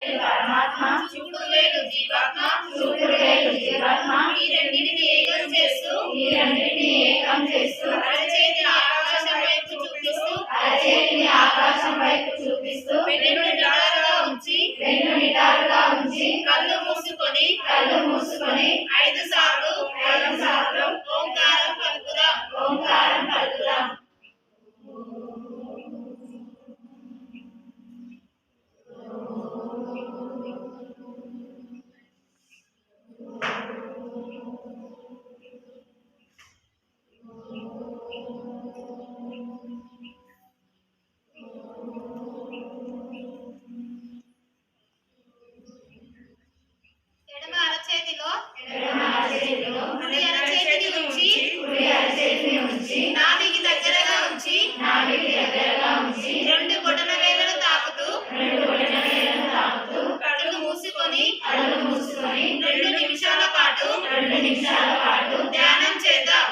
పరమాత్మ చూపుడు వేలు జీవాత్మ ఈ రెండింటిని ఏకం చేస్తూ అరచేతిని ఆకాశం వైపు చూపిస్తూ వెన్ను నిటారుగా ఉంచి కళ్ళు మూసుకొని 5 సార్లు ఓంకారం పలుకుదాం. ఎడమ అరచేతిలో కుడి అరచేతిని ఉంచి నాభికి దగ్గరగా ఉంచి 2 బొటన వేళ్లను తాకుతూ కళ్ళు మూసుకొని 2 నిమిషాల పాటు ధ్యానం చేద్దాం.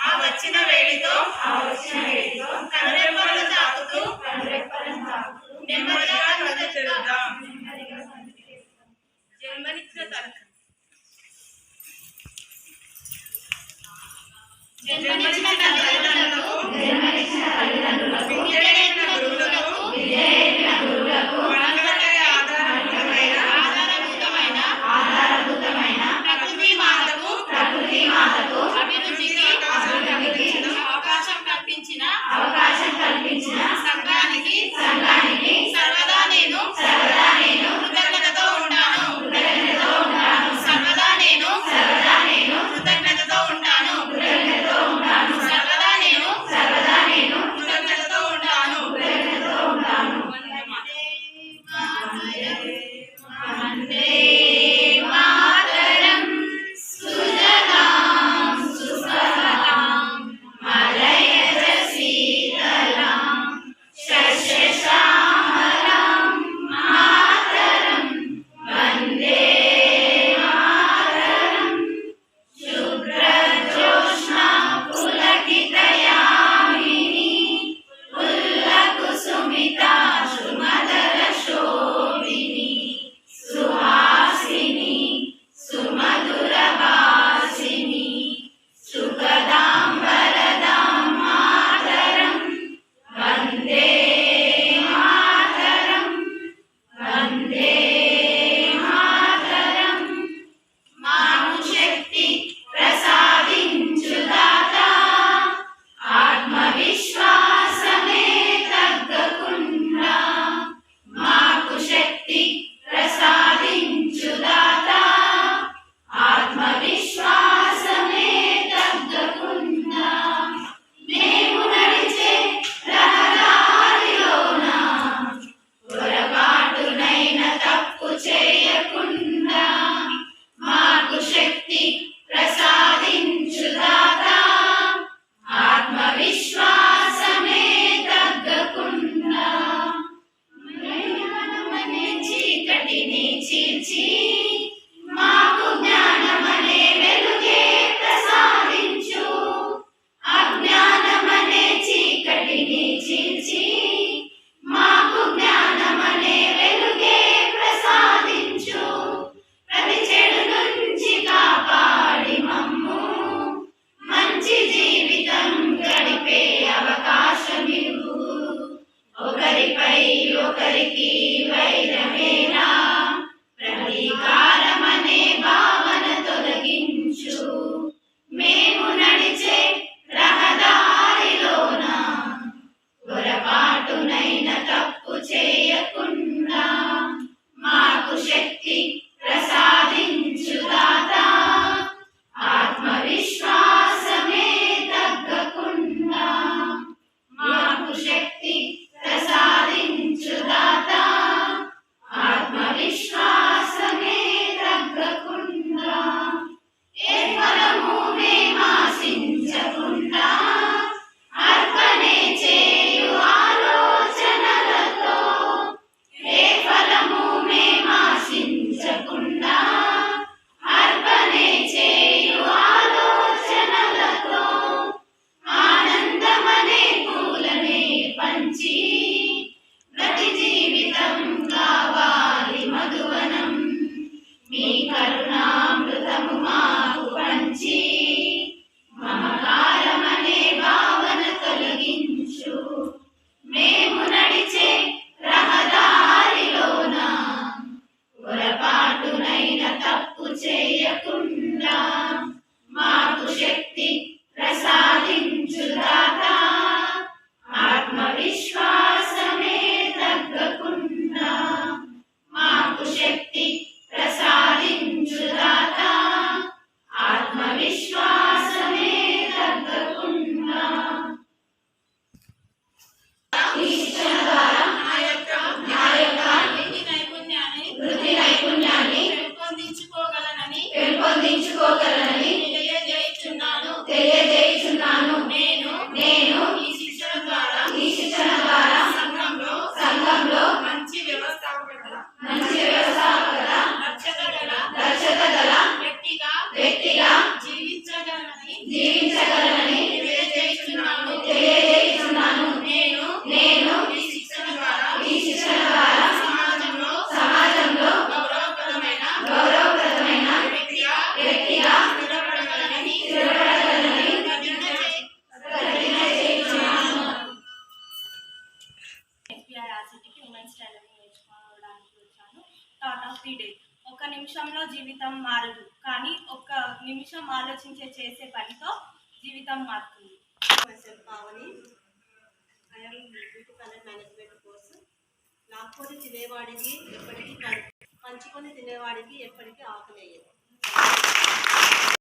ఆ వచ్చిన వేడితో కనురెప్పలను తాకుతూ నెమ్మదిగా జన్మనిచ్చిన తల్లిదండ్రులకు అవకాశం కల్పించిన సంఘానికి సర్వదా నేను కృతజ్ఞతతో ఉంటాను. సర్వదా నేను కృతజ్ఞతతో ఉంటాను. వందే మాతరం సుజలాం సుఫలాం మలయజ శీతలాం శస్యశ్యామలాం మాతరం వందే మాతరం శుభ్రజోష్నా పులకితయామిని పుల్లకుసుమితా సుమధర శోభిని సుహాసిని సుమధుర భాసిని సుఖదాం వరదాం మాతరం వందే మాతరం మాకు శక్తి ప్రసాదించు దాత ఆత్మవిశ్వాసమే తగ్గకుండా మాకు శక్తి ప్రసాదించు దాత ఆత్మవిశ్వాసమే తగ్గకుండా మేము నడిచే రహదారిలోన పొరపాటునైన తప్పు చేయకుండా మాకు శక్తి ప్రసాదించు దాత ఆత్మవిశ్వాసమే తగ్గకుండా జ్ఞానమనే చీకటిని చీల్చి మాకు జ్ఞానమనే వెలుగే ప్రసాదించు. అజ్ఞానమనే చీకటిని చీల్చి మాకు జ్ఞానమనే వెలుగే ప్రసాదించు. Of the day. ఒక నిమిషంలో జీవితం మారదు, కానీ ఒక్క నిమిషం చేసే పనితో జీవితం మారుతుంది. myself Pavani. I am beauty talent management course. లాక్కొని తినేవాడికి ఎప్పటికీ పంచుకొని తినేవాడికి ఎప్పటికీ ఆకలేయదు.